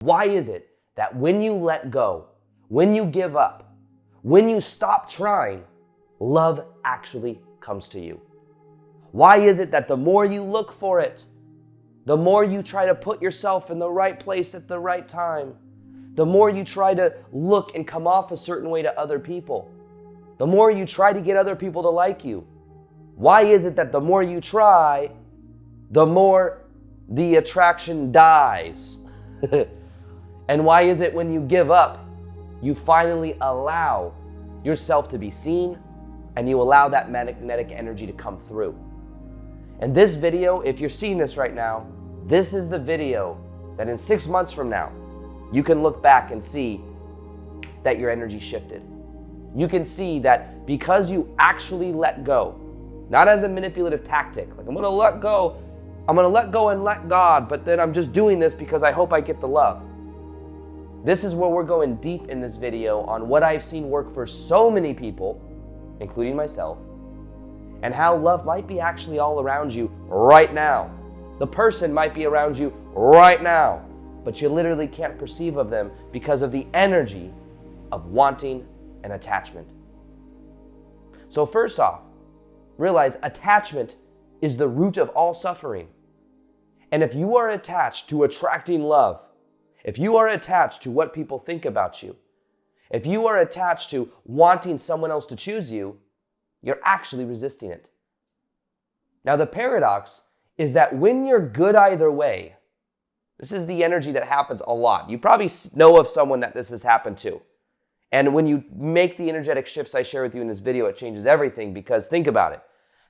Why is it that when you let go, when you give up, when you stop trying, love actually comes to you? Why is it that the more you look for it, the more you try to put yourself in the right place at the right time, the more you try to look and come off a certain way to other people, the more you try to get other people to like you, why is it that the more you try, the more the attraction dies? And why is it when you give up, you finally allow yourself to be seen and you allow that magnetic energy to come through? And this video, if you're seeing this right now, this is the video that in 6 months from now, you can look back and see that your energy shifted. You can see that because you actually let go, not as a manipulative tactic, like I'm gonna let go and let God, but then I'm just doing this because I hope I get the love. This is where we're going deep in this video on what I've seen work for so many people, including myself, and how love might be actually all around you right now. The person might be around you right now, but you literally can't perceive of them because of the energy of wanting and attachment. So first off, realize attachment is the root of all suffering. And if you are attached to attracting love, if you are attached to what people think about you, if you are attached to wanting someone else to choose you, you're actually resisting it. Now the paradox is that when you're good either way, this is the energy that happens a lot. You probably know of someone that this has happened to. And when you make the energetic shifts I share with you in this video, it changes everything, because think about it.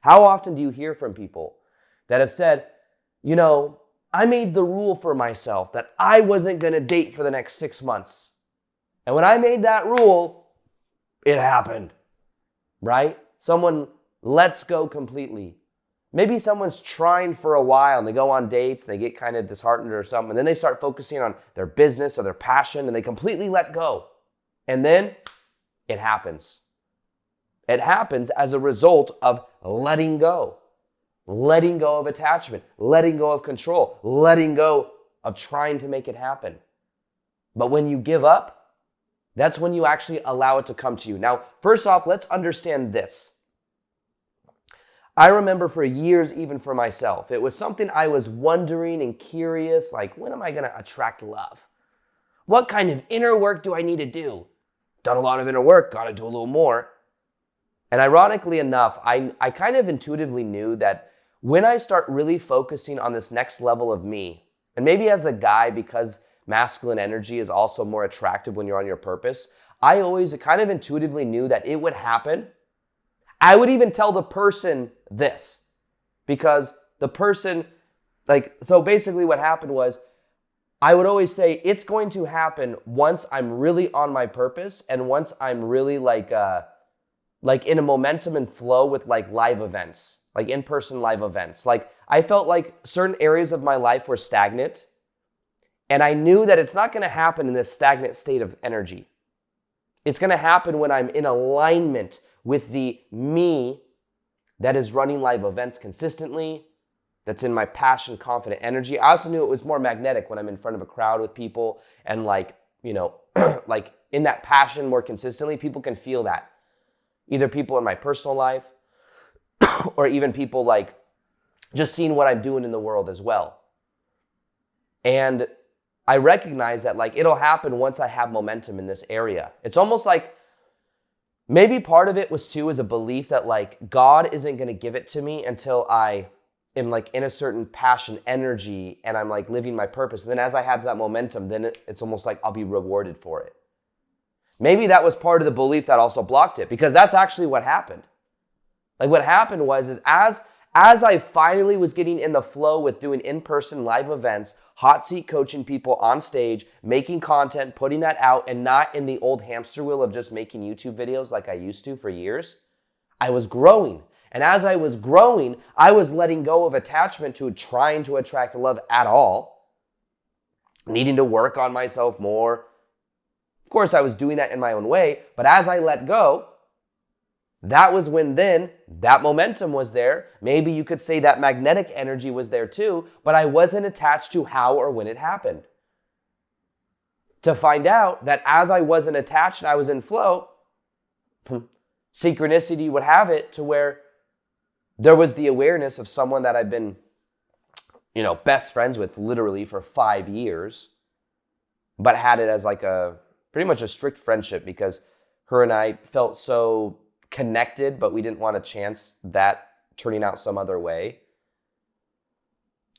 How often do you hear from people that have said, you know, I made the rule for myself that I wasn't going to date for the next 6 months. And when I made that rule, it happened, right? Someone lets go completely. Maybe someone's trying for a while and they go on dates, they get kind of disheartened or something, and then they start focusing on their business or their passion and they completely let go. And then it happens. It happens as a result of letting go of attachment, letting go of control, letting go of trying to make it happen. But when you give up, that's when you actually allow it to come to you. Now, first off, let's understand this. I remember for years, even for myself, it was something I was wondering and curious, like, when am I going to attract love? What kind of inner work do I need to do? Done a lot of inner work, got to do a little more. And ironically enough, I kind of intuitively knew that when I start really focusing on this next level of me, and maybe as a guy, because masculine energy is also more attractive when you're on your purpose, I always kind of intuitively knew that it would happen. I would even tell the person this, because the person, so basically what happened was, I would always say, it's going to happen once I'm really on my purpose and once I'm really like in a momentum and flow with like live events, like in-person live events. Like I felt like certain areas of my life were stagnant, and I knew that it's not going to happen in this stagnant state of energy. It's going to happen when I'm in alignment with the me that is running live events consistently, that's in my passion, confident energy. I also knew it was more magnetic when I'm in front of a crowd with people and like in that passion more consistently, people can feel that. Either people in my personal life or even people like just seeing what I'm doing in the world as well. And I recognize that like it'll happen once I have momentum in this area. It's almost like maybe part of it was too is a belief that like God isn't going to give it to me until I am like in a certain passion energy and I'm like living my purpose. And then as I have that momentum, then it's almost like I'll be rewarded for it. Maybe that was part of the belief that also blocked it, because that's actually what happened. Like what happened was as I finally was getting in the flow with doing in-person live events, hot seat coaching people on stage, making content, putting that out, and not in the old hamster wheel of just making YouTube videos like I used to for years, I was growing. And as I was growing, I was letting go of attachment to trying to attract love at all, needing to work on myself more. Of course, I was doing that in my own way, but as I let go, that was when then that momentum was there. Maybe you could say that magnetic energy was there too, but I wasn't attached to how or when it happened. to find out that as I wasn't attached and I was in flow, synchronicity would have it to where there was the awareness of someone that I've been, best friends with literally for 5 years, but had it as like pretty much a strict friendship because her and I felt so connected, but we didn't want to chance that turning out some other way.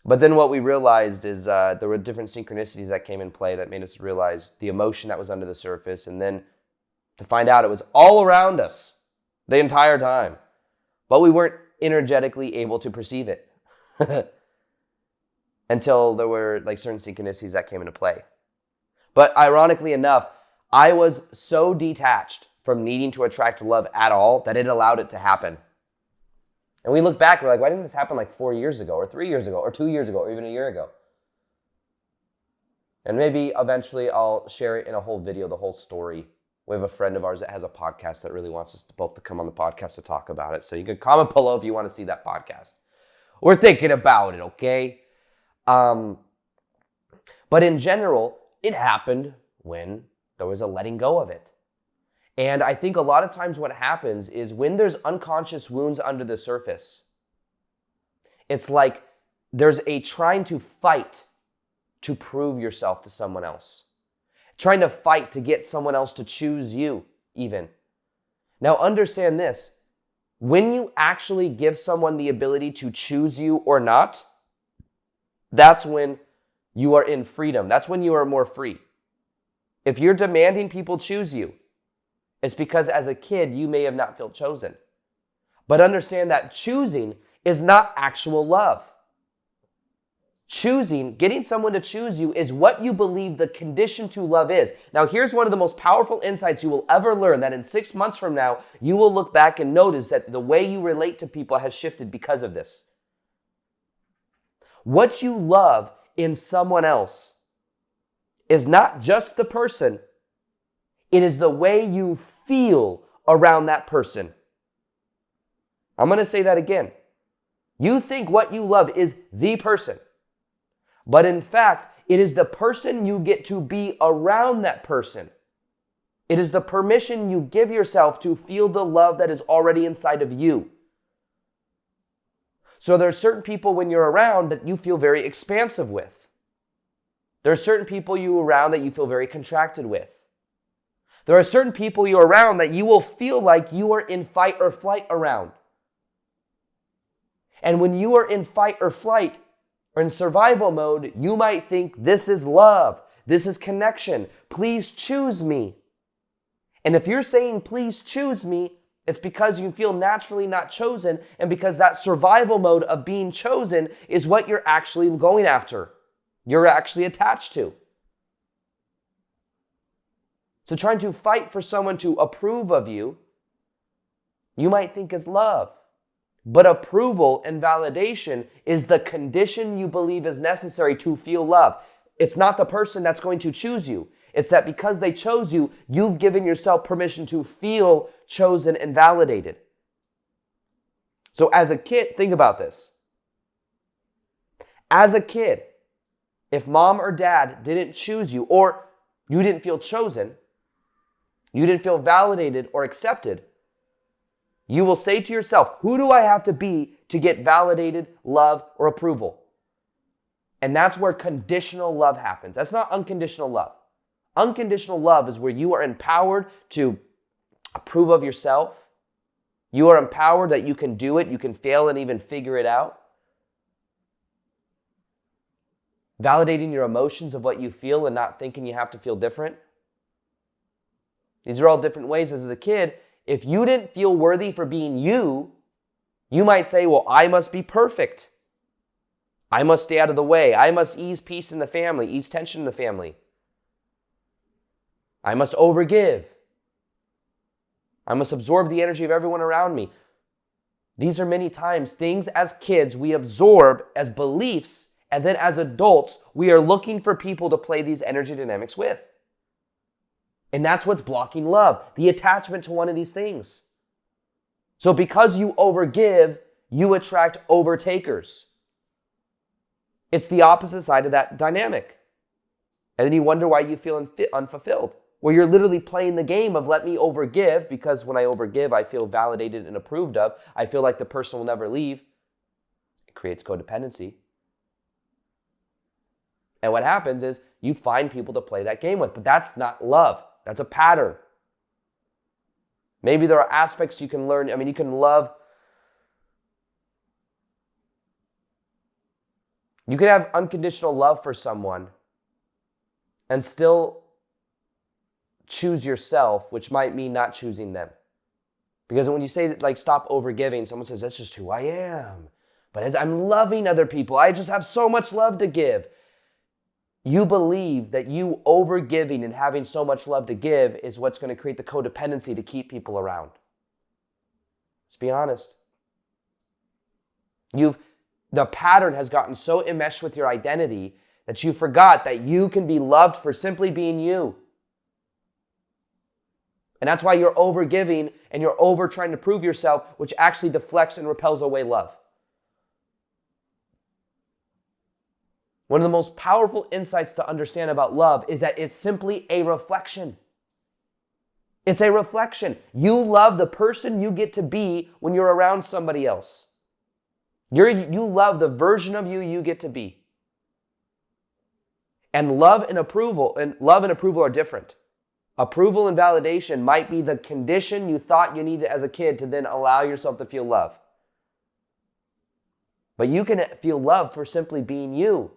But then what we realized is there were different synchronicities that came in play that made us realize the emotion that was under the surface, and then to find out it was all around us the entire time, but we weren't energetically able to perceive it until there were like certain synchronicities that came into play. But ironically enough, I was so detached from needing to attract love at all that it allowed it to happen. And we look back, we're like, why didn't this happen like 4 years ago or 3 years ago or 2 years ago or even a year ago? And maybe eventually I'll share it in a whole video, the whole story. We have a friend of ours that has a podcast that really wants us both to come on the podcast to talk about it. So you can comment below if you want to see that podcast. We're thinking about it, okay? But in general, it happened when there was a letting go of it. And I think a lot of times what happens is when there's unconscious wounds under the surface, it's like there's a trying to fight to prove yourself to someone else. Trying to fight to get someone else to choose you, even. Now understand this. When you actually give someone the ability to choose you or not, that's when you are in freedom. That's when you are more free. If you're demanding people choose you, it's because as a kid, you may have not felt chosen. But understand that choosing is not actual love. Choosing, getting someone to choose you is what you believe the condition to love is. Now, here's one of the most powerful insights you will ever learn, that in 6 months from now, you will look back and notice that the way you relate to people has shifted because of this. What you love in someone else is not just the person, it is the way you feel around that person. I'm going to say that again. You think what you love is the person, but in fact, it is the person you get to be around that person. It is the permission you give yourself to feel the love that is already inside of you. So there are certain people when you're around that you feel very expansive with. There are certain people you're around that you feel very contracted with. There are certain people you're around that you will feel like you are in fight or flight around. And when you are in fight or flight or in survival mode, you might think this is love, this is connection, please choose me. And if you're saying please choose me, it's because you feel naturally not chosen, and because that survival mode of being chosen is what you're actually going after. You're actually attached to. So trying to fight for someone to approve of you, you might think is love. But approval and validation is the condition you believe is necessary to feel love. It's not the person that's going to choose you. It's that because they chose you, you've given yourself permission to feel chosen and validated. So as a kid, think about this. As a kid, if mom or dad didn't choose you, or you didn't feel chosen, you didn't feel validated or accepted, you will say to yourself, who do I have to be to get validated, love, or approval? And that's where conditional love happens. That's not unconditional love. Unconditional love is where you are empowered to approve of yourself. You are empowered that you can do it, you can fail and even figure it out. Validating your emotions of what you feel and not thinking you have to feel different. These are all different ways. As a kid, if you didn't feel worthy for being you, you might say, well, I must be perfect. I must stay out of the way. I must ease peace in the family, ease tension in the family. I must overgive. I must absorb the energy of everyone around me. These are many times things as kids we absorb as beliefs, and then as adults, we are looking for people to play these energy dynamics with. And that's what's blocking love, the attachment to one of these things. So because you overgive, you attract overtakers. It's the opposite side of that dynamic. And then you wonder why you feel unfulfilled. Where you're literally playing the game of let me overgive, because when I overgive, I feel validated and approved of. I feel like the person will never leave. It creates codependency. And what happens is you find people to play that game with, but that's not love. That's a pattern. Maybe there are aspects you can learn. I mean, you can love. You can have unconditional love for someone and still choose yourself, which might mean not choosing them. Because when you say, like, stop overgiving, someone says, that's just who I am. But I'm loving other people. I just have so much love to give. You believe that you overgiving and having so much love to give is what's going to create the codependency to keep people around. Let's be honest. The pattern has gotten so enmeshed with your identity that you forgot that you can be loved for simply being you. And that's why you're overgiving and you're over trying to prove yourself, which actually deflects and repels away love. One of the most powerful insights to understand about love is that it's simply a reflection. It's a reflection. You love the person you get to be when you're around somebody else. You love the version of you get to be. And love and approval are different. Approval and validation might be the condition you thought you needed as a kid to then allow yourself to feel love. But you can feel love for simply being you.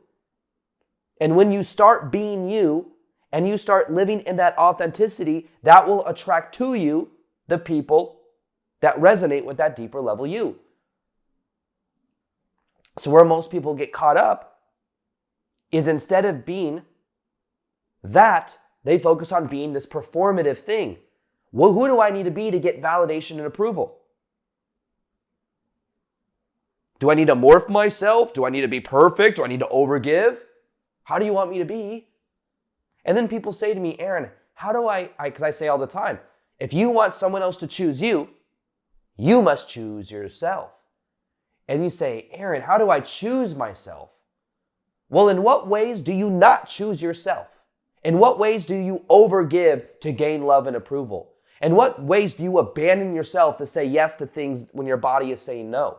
And when you start being you and you start living in that authenticity, that will attract to you the people that resonate with that deeper level you. So where most people get caught up is instead of being that, they focus on being this performative thing. Well, who do I need to be to get validation and approval? Do I need to morph myself? Do I need to be perfect? Do I need to overgive? How do you want me to be? And then people say to me, Aaron, how do because I say all the time, if you want someone else to choose you, you must choose yourself. And you say, Aaron, how do I choose myself? Well, in what ways do you not choose yourself? In what ways do you overgive to gain love and approval? In what ways do you abandon yourself to say yes to things when your body is saying no?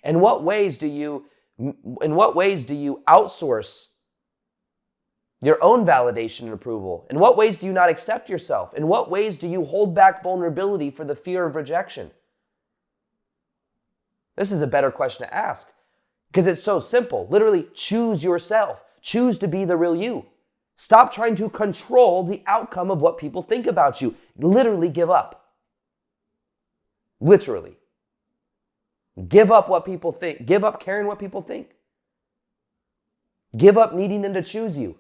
In what ways do you outsource your own validation and approval? In what ways do you not accept yourself? In what ways do you hold back vulnerability for the fear of rejection? This is a better question to ask because it's so simple. Literally, choose yourself. Choose to be the real you. Stop trying to control the outcome of what people think about you. Literally give up. Literally. Give up what people think. Give up caring what people think. Give up needing them to choose you.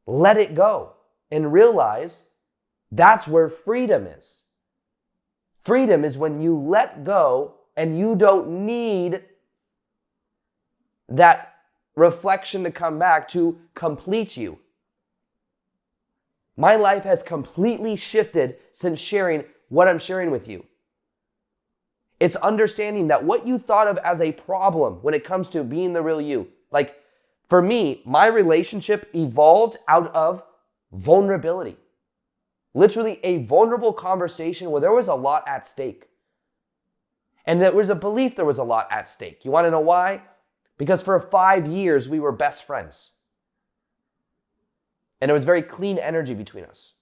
Let it go and realize that's where freedom is. Freedom is when you let go and you don't need that reflection to come back to complete you. My life has completely shifted since sharing what I'm sharing with you. It's understanding that what you thought of as a problem when it comes to being the real you, like for me, my relationship evolved out of vulnerability. Literally a vulnerable conversation where there was a lot at stake. And there was a belief there was a lot at stake. You want to know why? Because for 5 years, we were best friends. And there was very clean energy between us.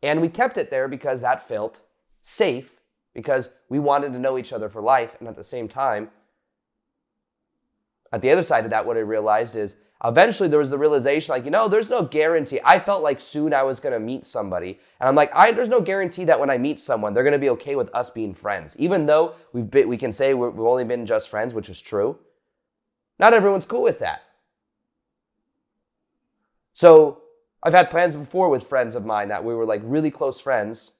And we kept it there because that felt safe, because we wanted to know each other for life. And at the same time, at the other side of that, what I realized is eventually there was the realization, like, there's no guarantee. I felt like soon I was going to meet somebody. And I'm like, there's no guarantee that when I meet someone, they're going to be okay with us being friends. Even though we can say we've only been just friends, which is true. Not everyone's cool with that. So I've had plans before with friends of mine that we were like really close friends.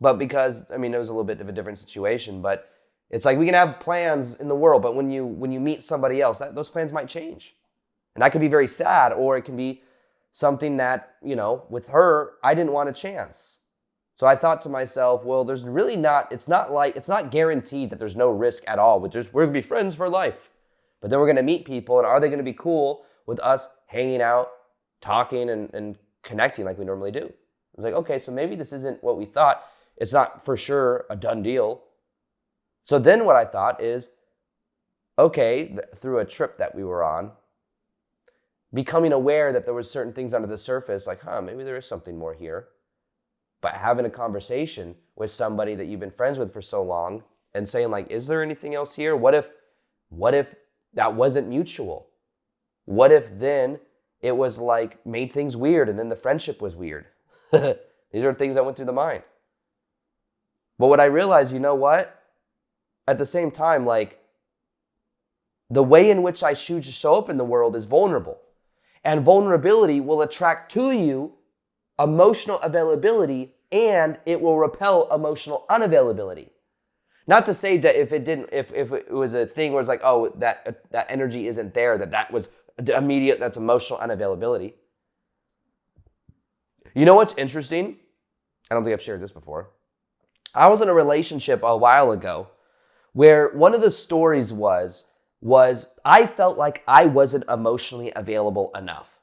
But because, it was a little bit of a different situation, but it's like we can have plans in the world, but when you meet somebody else, those plans might change. And that could be very sad, or it can be something that, with her, I didn't want a chance. So I thought to myself, well, there's really not, it's not guaranteed that there's no risk at all. We're going to be friends for life. But then we're going to meet people, and are they going to be cool with us hanging out, talking, and connecting like we normally do? I was like, okay, so maybe this isn't what we thought. It's not for sure a done deal. So then what I thought is, okay, through a trip that we were on, becoming aware that there was certain things under the surface, like, maybe there is something more here. But having a conversation with somebody that you've been friends with for so long and saying, like, is there anything else here? What if that wasn't mutual? What if then it was like made things weird and then the friendship was weird? These are things that went through the mind. But what I realized, you know what? At the same time, like, the way in which I choose to show up in the world is vulnerable. And vulnerability will attract to you emotional availability, and it will repel emotional unavailability. Not to say that if it was a thing where it's like, oh, that energy isn't there, that was immediate, that's emotional unavailability. You know what's interesting? I don't think I've shared this before. I was in a relationship a while ago where one of the stories was I felt like I wasn't emotionally available enough.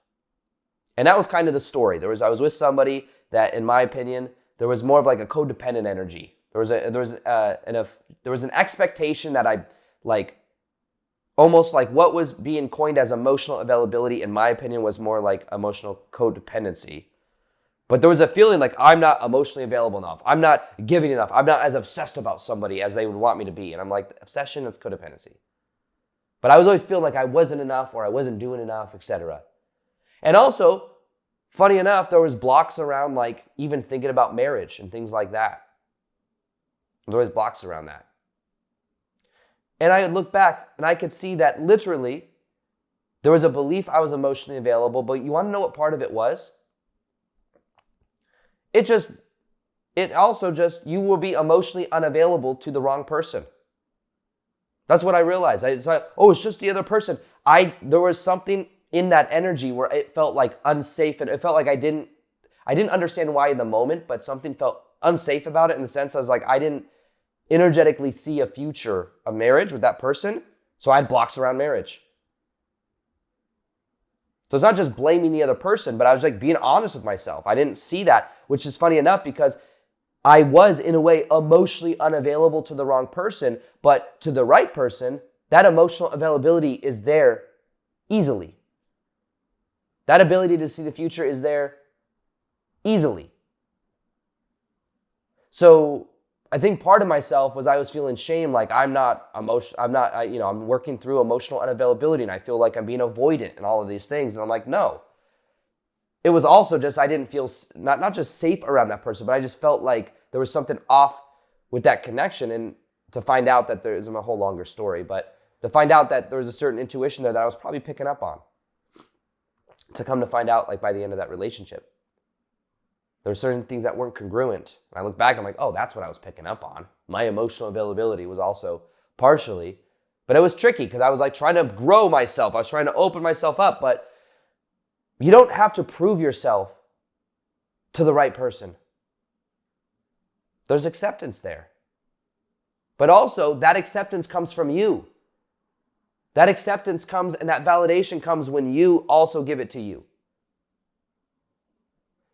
And that was kind of the story. I was with somebody that, in my opinion, there was more of like a codependent energy. There was an expectation that I like, almost like what was being coined as emotional availability, in my opinion, was more like emotional codependency. But there was a feeling like I'm not emotionally available enough. I'm not giving enough. I'm not as obsessed about somebody as they would want me to be. And I'm like, obsession is codependency. But I was always feeling like I wasn't enough or I wasn't doing enough, etc. And also, funny enough, there was blocks around like even thinking about marriage and things like that. There's always blocks around that. And I would look back and I could see that literally there was a belief I was emotionally available, but you want to know what part of it was? It also just, you will be emotionally unavailable to the wrong person. That's what I realized. It's like, oh, it's just the other person. There was something in that energy where it felt like unsafe, and it felt like I didn't understand why in the moment, but something felt unsafe about it in the sense I was like, I didn't energetically see a future of marriage with that person, so I had blocks around marriage. So it's not just blaming the other person, but I was like being honest with myself. I didn't see that, which is funny enough because I was in a way emotionally unavailable to the wrong person, but to the right person, that emotional availability is there easily. That ability to see the future is there easily. So I think part of myself was I was feeling shame, like I'm working through emotional unavailability and I feel like I'm being avoidant and all of these things. And I'm like, no. It was also just, I didn't feel not just safe around that person, but I just felt like there was something off with that connection. And to find out that there is a whole longer story, but to find out that there was a certain intuition there that I was probably picking up on. To come to find out, like by the end of that relationship, there were certain things that weren't congruent. And I look back, I'm like, oh, that's what I was picking up on. My emotional availability was also partially, but it was tricky because I was like trying to grow myself. I was trying to open myself up, but you don't have to prove yourself to the right person. There's acceptance there. But also, that acceptance comes from you. That acceptance comes and that validation comes when you also give it to you.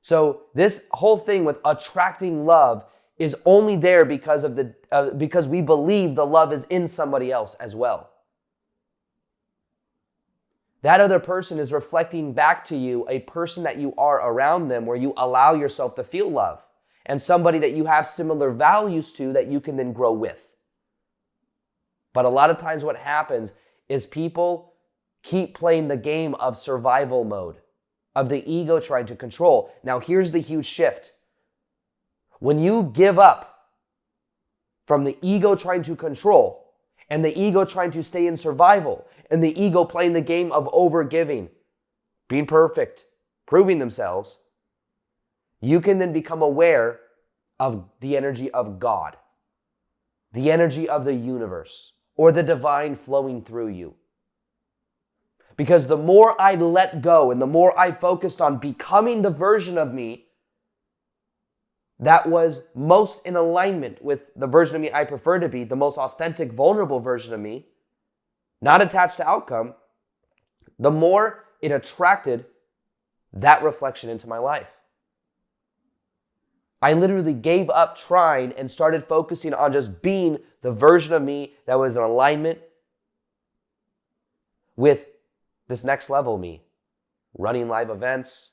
So this whole thing with attracting love is only there because we believe the love is in somebody else as well. That other person is reflecting back to you a person that you are around them where you allow yourself to feel love and somebody that you have similar values to that you can then grow with. But a lot of times what happens is people keep playing the game of survival mode, of the ego trying to control. Now here's the huge shift. When you give up from the ego trying to control and the ego trying to stay in survival and the ego playing the game of overgiving, being perfect, proving themselves, you can then become aware of the energy of God, the energy of the universe, or the divine flowing through you. Because the more I let go and the more I focused on becoming the version of me that was most in alignment with the version of me I prefer to be, the most authentic, vulnerable version of me, not attached to outcome, the more it attracted that reflection into my life. I literally gave up trying and started focusing on just being the version of me that was in alignment with this next level me. Running live events,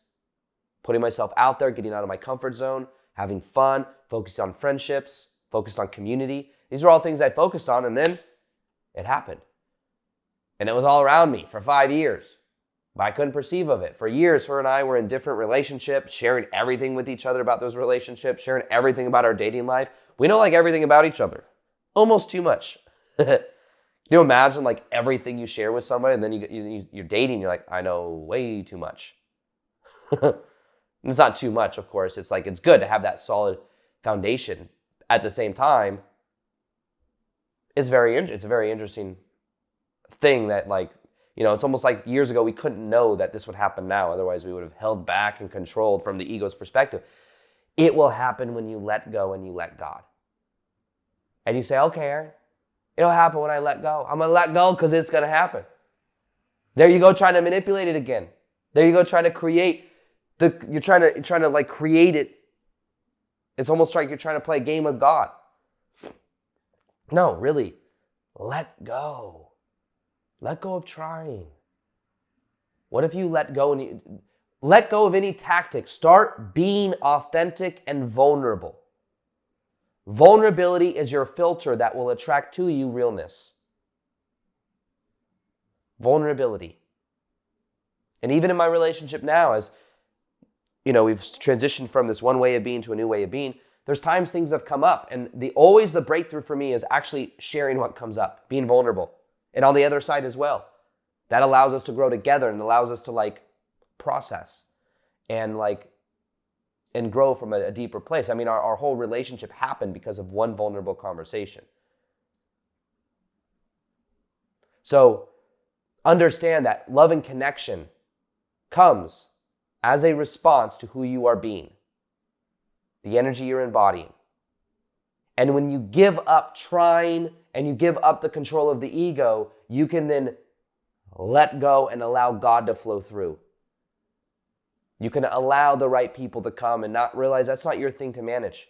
putting myself out there, getting out of my comfort zone, having fun, focused on friendships, focused on community. These are all things I focused on, and then it happened. And it was all around me for 5 years. But I couldn't perceive of it. For years, her and I were in different relationships, sharing everything with each other about those relationships, sharing everything about our dating life. We know like everything about each other. Almost too much. Can you imagine like everything you share with somebody and then you're dating, you're like, I know way too much. It's not too much, of course. It's like, it's good to have that solid foundation. At the same time, it's a very interesting thing that like, you know, it's almost like years ago we couldn't know that this would happen now. Otherwise, we would have held back and controlled from the ego's perspective. It will happen when you let go and you let God. And you say, okay, Aaron, it'll happen when I let go. I'm going to let go because it's going to happen. There you go trying to manipulate it again. There you go trying to create you're trying to like create it. It's almost like you're trying to play a game with God. No, really, let go. Let go of trying. What if you let go let go of any tactic? Start being authentic and vulnerable. Vulnerability is your filter that will attract to you realness. Vulnerability. And even in my relationship now, as you know, we've transitioned from this one way of being to a new way of being, there's times things have come up, and always the breakthrough for me is actually sharing what comes up, being vulnerable. And on the other side as well. That allows us to grow together and allows us to like process and grow from a deeper place. I mean, our whole relationship happened because of one vulnerable conversation. So understand that love and connection comes as a response to who you are being, the energy you're embodying. And when you give up trying and you give up the control of the ego, you can then let go and allow God to flow through. You can allow the right people to come and not realize that's not your thing to manage.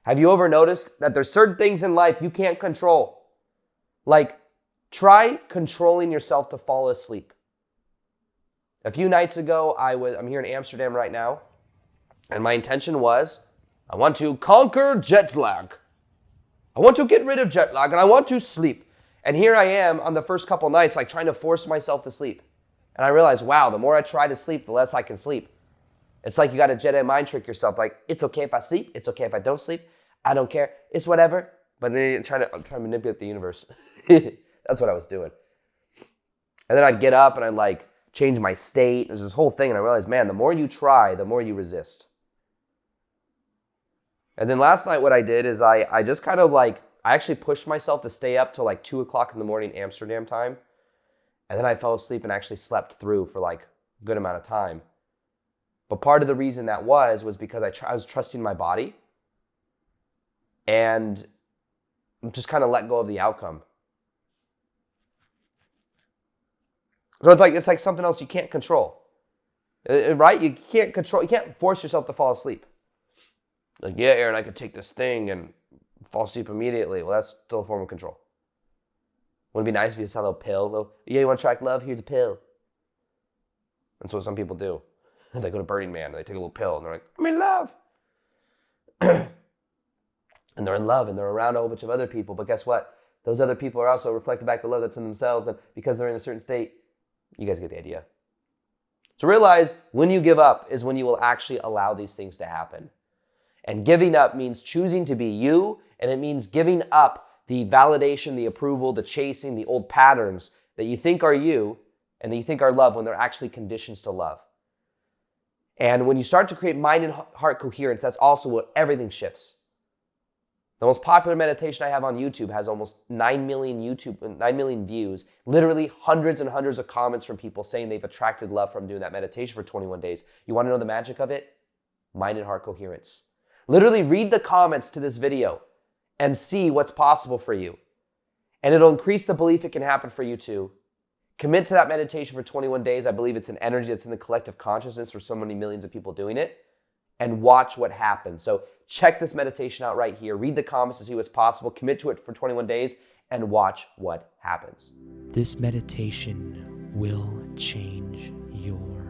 Have you ever noticed that there's certain things in life you can't control? Like, try controlling yourself to fall asleep. A few nights ago, I'm here in Amsterdam right now, and my intention was, I want to conquer jet lag. I want to get rid of jet lag, and I want to sleep. And here I am on the first couple nights, like trying to force myself to sleep. And I realized, wow, the more I try to sleep, the less I can sleep. It's like you got to Jedi mind trick yourself. Like, it's okay if I sleep. It's okay if I don't sleep. I don't care. It's whatever. But then I'm trying to manipulate the universe. That's what I was doing. And then I'd get up and I'd like change my state. There's this whole thing. And I realized, man, the more you try, the more you resist. And then last night what I did is I just kind of like, I actually pushed myself to stay up till like 2 o'clock in the morning Amsterdam time. And then I fell asleep and actually slept through for like a good amount of time. But part of the reason that was because I was trusting my body and just kind of let go of the outcome. So it's like something else you can't control, right? You can't force yourself to fall asleep. Like, yeah, Aaron, I could take this thing and fall asleep immediately. Well, that's still a form of control. Wouldn't it be nice if you saw a little pill? Yeah, you want to track love? Here's a pill. That's what some people do. They go to Burning Man and they take a little pill and they're like, I'm in love. And they're in love and they're around a whole bunch of other people. But guess what? Those other people are also reflecting back the love that's in themselves. And because they're in a certain state, you guys get the idea. So realize when you give up is when you will actually allow these things to happen. And giving up means choosing to be you, and it means giving up the validation, the approval, the chasing, the old patterns that you think are you and that you think are love when they're actually conditions to love. And when you start to create mind and heart coherence, that's also what everything shifts. The most popular meditation I have on YouTube has almost 9 million views, literally hundreds and hundreds of comments from people saying they've attracted love from doing that meditation for 21 days. You want to know the magic of it? Mind and heart coherence. Literally read the comments to this video and see what's possible for you. And it'll increase the belief it can happen for you too. Commit to that meditation for 21 days. I believe it's an energy that's in the collective consciousness for so many millions of people doing it. And watch what happens. So check this meditation out right here. Read the comments to see what's possible. Commit to it for 21 days and watch what happens. This meditation will change your